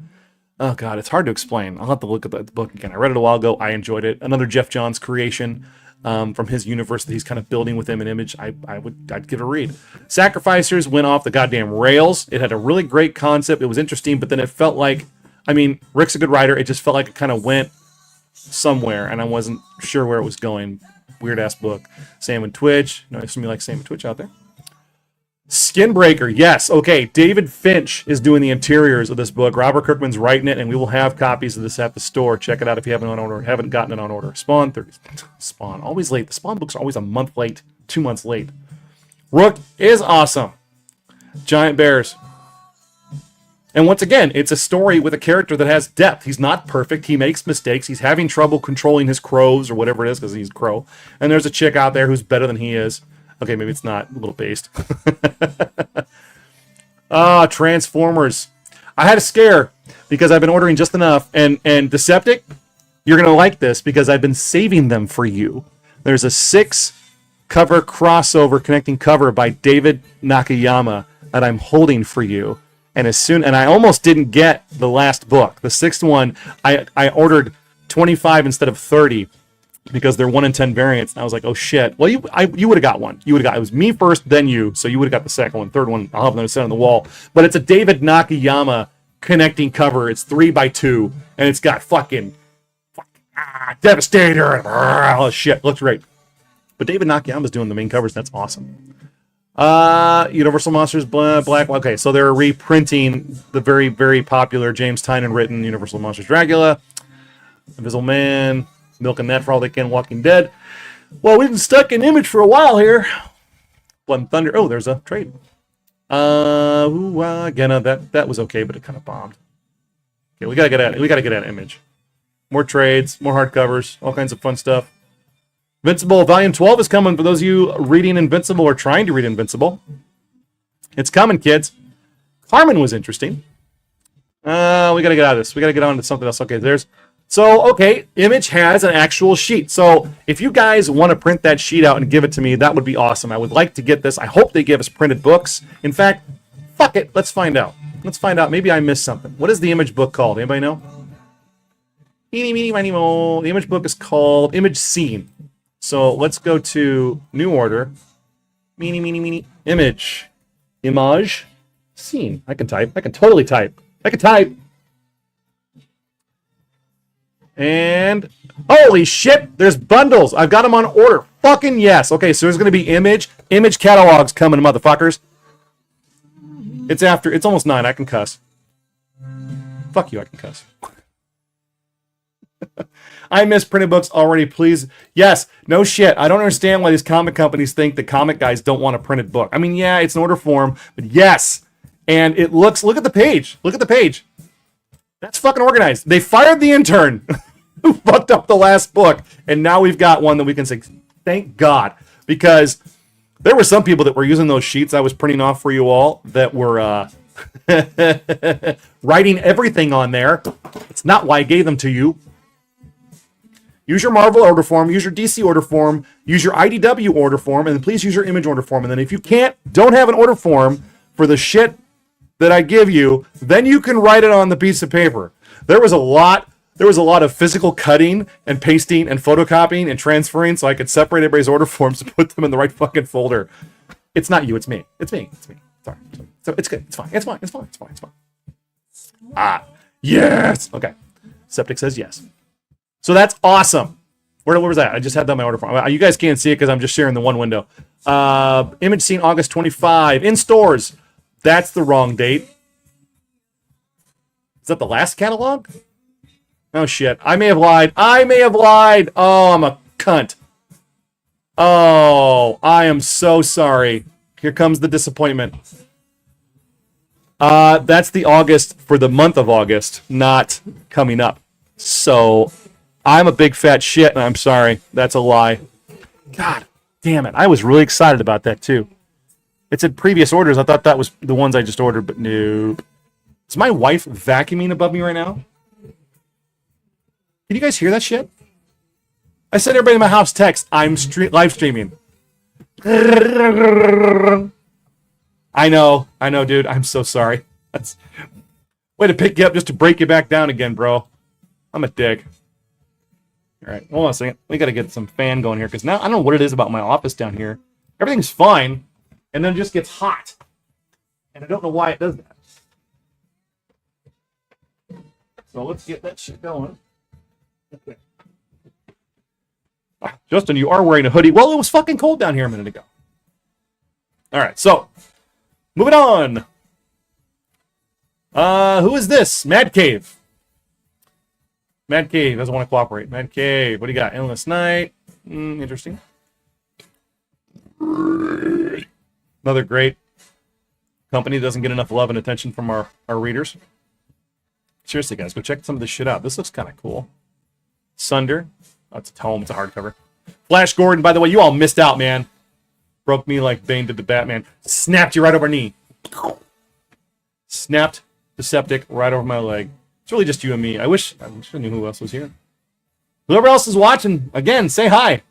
oh god, it's hard to explain. I'll have to look at the book again. I read it a while ago. I enjoyed it. Another Jeff Johns creation from his universe that he's kind of building with him in Image. I'd give it a read. Sacrificers went off the goddamn rails. It had a really great concept. It was interesting, but then it felt like, I mean, Rick's a good writer. It just felt like it kind of went somewhere, and I wasn't sure where it was going. Weird ass book. Sam and Twitch. You know, somebody like Sam and Twitch out there. Skinbreaker, yes. Okay, David Finch is doing the interiors of this book. Robert Kirkman's writing it, and we will have copies of this at the store. Check it out if you haven't gotten it on order. Spawn 30. Spawn, always late. The Spawn books are always a month late, 2 months late. Rook is awesome. Giant Bears. And once again, it's a story with a character that has depth. He's not perfect. He makes mistakes. He's having trouble controlling his crows or whatever it is because he's a crow. And there's a chick out there who's better than he is. Okay, maybe it's not. A little based. Transformers. I had a scare because I've been ordering just enough. And Deceptic, you're going to like this because I've been saving them for you. There's a 6-cover crossover connecting cover by David Nakayama that I'm holding for you. And I almost didn't get the last book. The 6th one, I ordered 25 instead of 30. Because they're 1 in 10 variants, and I was like, "Oh shit!" Well, you would have got one. You would have got. It was me first, then you. So you would have got the second one, third one. I'll have them set on the wall. But it's a David Nakayama connecting cover. It's 3x2, and it's got fucking Devastator and all this shit. Looks great. But David Nakayama's doing the main covers. That's awesome. Universal Monsters Black. Okay, so they're reprinting the very, very popular James Tynion written Universal Monsters Dracula, Invisible Man. Milking that for all they can, Walking Dead. Well, we've been stuck in Image for a while here. Blood and Thunder. Oh, there's a trade. Again, that was okay, but it kind of bombed. Okay, we gotta get at Image. More trades, more hardcovers, all kinds of fun stuff. Invincible Volume 12 is coming for those of you reading Invincible or trying to read Invincible. It's coming, kids. Carmen was interesting. We gotta get out of this. We gotta get on to something else. Okay, okay, Image has an actual sheet. So if you guys want to print that sheet out and give it to me, that would be awesome. I would like to get this. I hope they give us printed books. In fact, fuck it. Let's find out. Let's find out. Maybe I missed something. What is the Image book called? Anybody know? The Image book is called Image Scene. So let's go to New Order. Image. Image. Scene. I can type. I can totally type. I can type. And holy shit, there's bundles. I've got them on order. Fucking yes. Okay, so there's going to be image catalogs coming, motherfuckers. It's almost 9. I can cuss. Fuck you, I can cuss. I miss printed books already, please. Yes, no shit. I don't understand why these comic companies think the comic guys don't want a printed book. I mean, yeah, it's an order form, but yes. And it looks, look at the page. Look at the page. That's fucking organized. They fired the intern who fucked up the last book, and now we've got one that we can say, thank God. Because there were some people that were using those sheets I was printing off for you all that were writing everything on there. It's not why I gave them to you. Use your Marvel order form, use your DC order form, use your IDW order form, and then please use your Image order form. And then if you don't have an order form for the shit that I give you, then you can write it on the piece of paper. There was a lot of physical cutting and pasting and photocopying and transferring so I could separate everybody's order forms and put them in the right fucking folder. It's not you, it's me. It's me. Sorry. So it's good. It's fine. It's fine. Ah, yes. Okay. Septic says yes. So that's awesome. Where was that? I just had that in my order form. You guys can't see it because I'm just sharing the one window. Image Scene August 25 in stores. That's the wrong date. Is that the last catalog? Oh, shit. I may have lied. Oh, I'm a cunt. Oh, I am so sorry. Here comes the disappointment. That's the August for the month of August, not coming up. So I'm a big fat shit, and I'm sorry. That's a lie. God damn it. I was really excited about that, too. It said previous orders. I thought that was the ones I just ordered, but nope. Is my wife vacuuming above me right now? Can you guys hear that shit? I said everybody in my house text, I'm live streaming. I know, dude. I'm so sorry. That's way to pick you up just to break you back down again, bro. I'm a dick. All right, hold on a second. We got to get some fan going here because now I don't know what it is about my office down here. Everything's fine. And then it just gets hot. And I don't know why it does that. So let's get that shit going. Okay. Justin, you are wearing a hoodie. Well, it was fucking cold down here a minute ago. All right, so moving on. Who is this? Mad Cave. Mad Cave doesn't want to cooperate. Mad Cave. What do you got? Endless Night. Interesting. Another great company that doesn't get enough love and attention from our readers. Seriously, guys, go check some of this shit out. This looks kind of cool. Sunder. Oh, it's a tome. It's a hardcover. Flash Gordon, by the way, you all missed out, man. Broke me like Bane did to Batman. Snapped you right over knee. Snapped the septic right over my leg. It's really just you and me. I wish I knew who else was here. Whoever else is watching, again, say hi.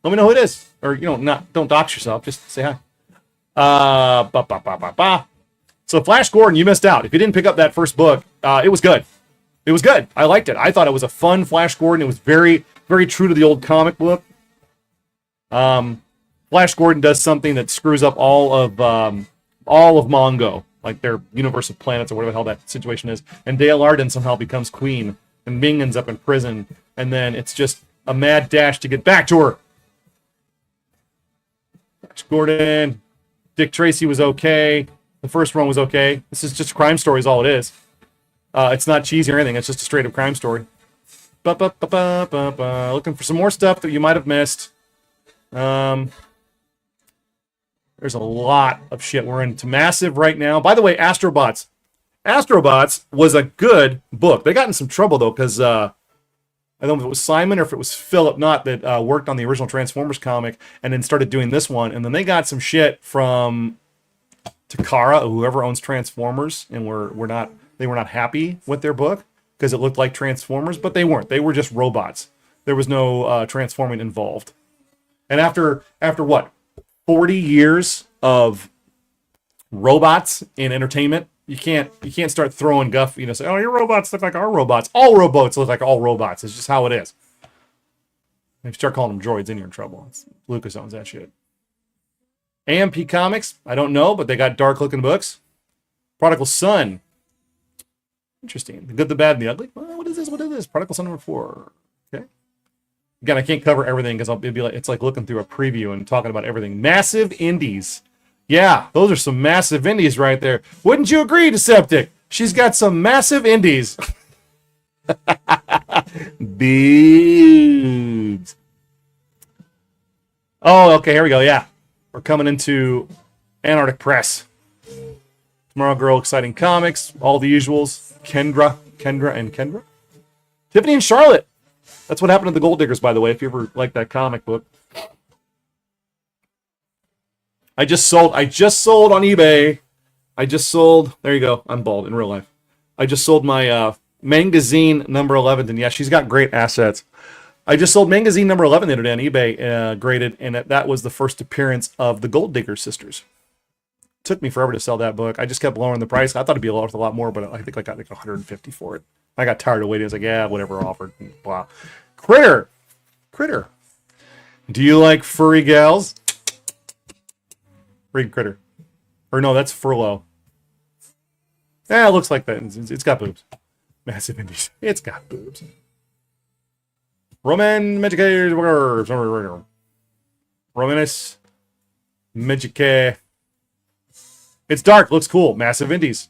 Let me know who it is. Or, don't dox yourself. Just say hi. So Flash Gordon, you missed out. If you didn't pick up that first book, it was good. It was good. I liked it. I thought it was a fun Flash Gordon. It was very, very true to the old comic book. Flash Gordon does something that screws up all of Mongo, like their universe of planets or whatever the hell that situation is. And Dale Arden somehow becomes queen, and Ming ends up in prison, and then it's just a mad dash to get back to her. Flash Gordon, Dick Tracy was okay. The first one was okay. This is just crime story is all it is. It's not cheesy or anything. It's just a straight up crime story. Looking for some more stuff that you might have missed. There's a lot of shit. We're into Massive right now. By the way, Astrobots. Astrobots was a good book. They got in some trouble, though, because I don't know if it was Simon or if it was Philip Knott that worked on the original Transformers comic and then started doing this one. And then they got some shit from Takara, whoever owns Transformers, and they were not happy with their book because it looked like Transformers, but they weren't. They were just robots. There was no transforming involved. And after what? 40 years of robots in entertainment, you can't start throwing guff, say, oh, your robots look like our robots. All robots look like all robots. It's just how it is. If you start calling them droids, then you're in trouble. Lucas owns that shit. AMP Comics, I don't know, but they got dark looking books. Prodigal Son. Interesting. The Good, the Bad, and the Ugly. Well, what is this? What is this? Prodigal Son number 4. Okay. Again, I can't cover everything because it's like looking through a preview and talking about everything. Massive indies. Yeah, those are some massive indies right there. Wouldn't you agree, Deceptic? She's got some massive indies. Boobs. Oh, okay, here we go. Yeah. We're coming into Antarctic Press. Tomorrow Girl, Exciting Comics, all the usuals. Kendra, and Kendra. Tiffany and Charlotte. That's what happened to the Gold Diggers, by the way, if you ever like that comic book. I just sold on eBay. There you go. I'm bald in real life. I just sold my magazine number 11. And yeah, she's got great assets. I just sold magazine number 11 the other day on eBay, graded, and that was the first appearance of the Gold Digger sisters. Took me forever to sell that book. I just kept lowering the price. I thought it'd be worth a lot more, but I think I got like 150 for it. I got tired of waiting. I was like, yeah, whatever offered. Blah. Critter. Do you like furry gals? Read Critter. Or no, that's Furlough. Yeah, it looks like that. It's got boobs. Massive indies. It's got boobs. Roman Magic. Romanus Magic. It's dark. Looks cool. Massive indies.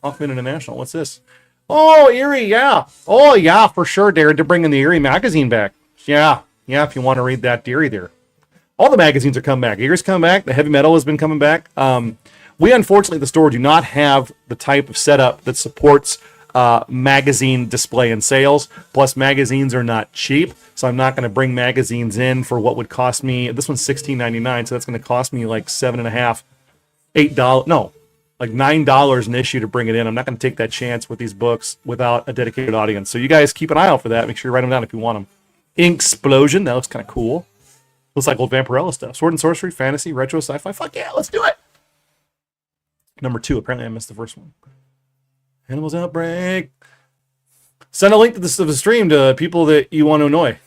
Hoffman International. What's this? Oh, Erie. Yeah. Oh, yeah, for sure, Darren. They're bringing the Erie magazine back. Yeah. If you want to read that, Erie there. All the magazines are coming back. Erie's come back. The heavy metal has been coming back. We, unfortunately, at the store do not have the type of setup that supports magazine display and sales. Plus, magazines are not cheap, so I'm not going to bring magazines in for what would cost me. This one's $16.99, so that's going to cost me like $7.50, $8. No, like $9 an issue to bring it in. I'm not going to take that chance with these books without a dedicated audience. So you guys keep an eye out for that. Make sure you write them down if you want them. Inksplosion. That looks kind of cool. Looks like old Vampirella stuff. Sword and Sorcery, Fantasy, Retro, Sci-Fi. Fuck yeah, let's do it. Number 2. Apparently I missed the first one. Animals Outbreak. Send a link to the stream to people that you want to annoy.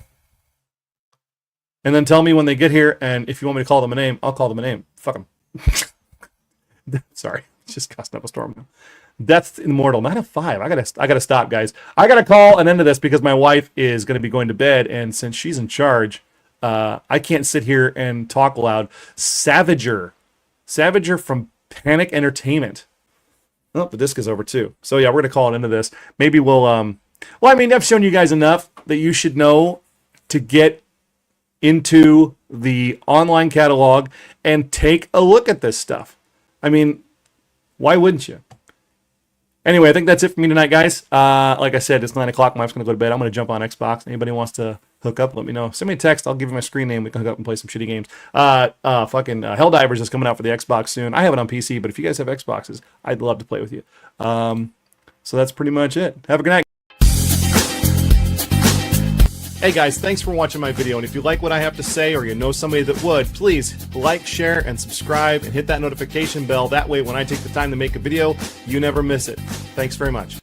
And then tell me when they get here, and if you want me to call them a name, I'll call them a name. Fuck them. Sorry. It's just casting up a storm now. Death's Immortal. 9 of 5. I gotta stop, guys. I gotta call an end to this because my wife is gonna be going to bed, and since she's in charge, I can't sit here and talk loud. Savager from Panic Entertainment. Oh, the disc is over too. So yeah, we're gonna call it into this. Maybe we'll well, I mean, I've shown you guys enough that you should know to get into the online catalog and take a look at this stuff. I mean, why wouldn't you? Anyway, I think that's it for me tonight, guys. Like I said, it's 9 o'clock. My wife's going to go to bed. I'm going to jump on Xbox. Anybody wants to hook up, let me know. Send me a text. I'll give you my screen name. We can hook up and play some shitty games. Helldivers is coming out for the Xbox soon. I have it on PC, but if you guys have Xboxes, I'd love to play with you. So that's pretty much it. Have a good night. Hey guys, thanks for watching my video, and if you like what I have to say or you know somebody that would, please like, share, and subscribe, and hit that notification bell. That way when I take the time to make a video, you never miss it. Thanks very much.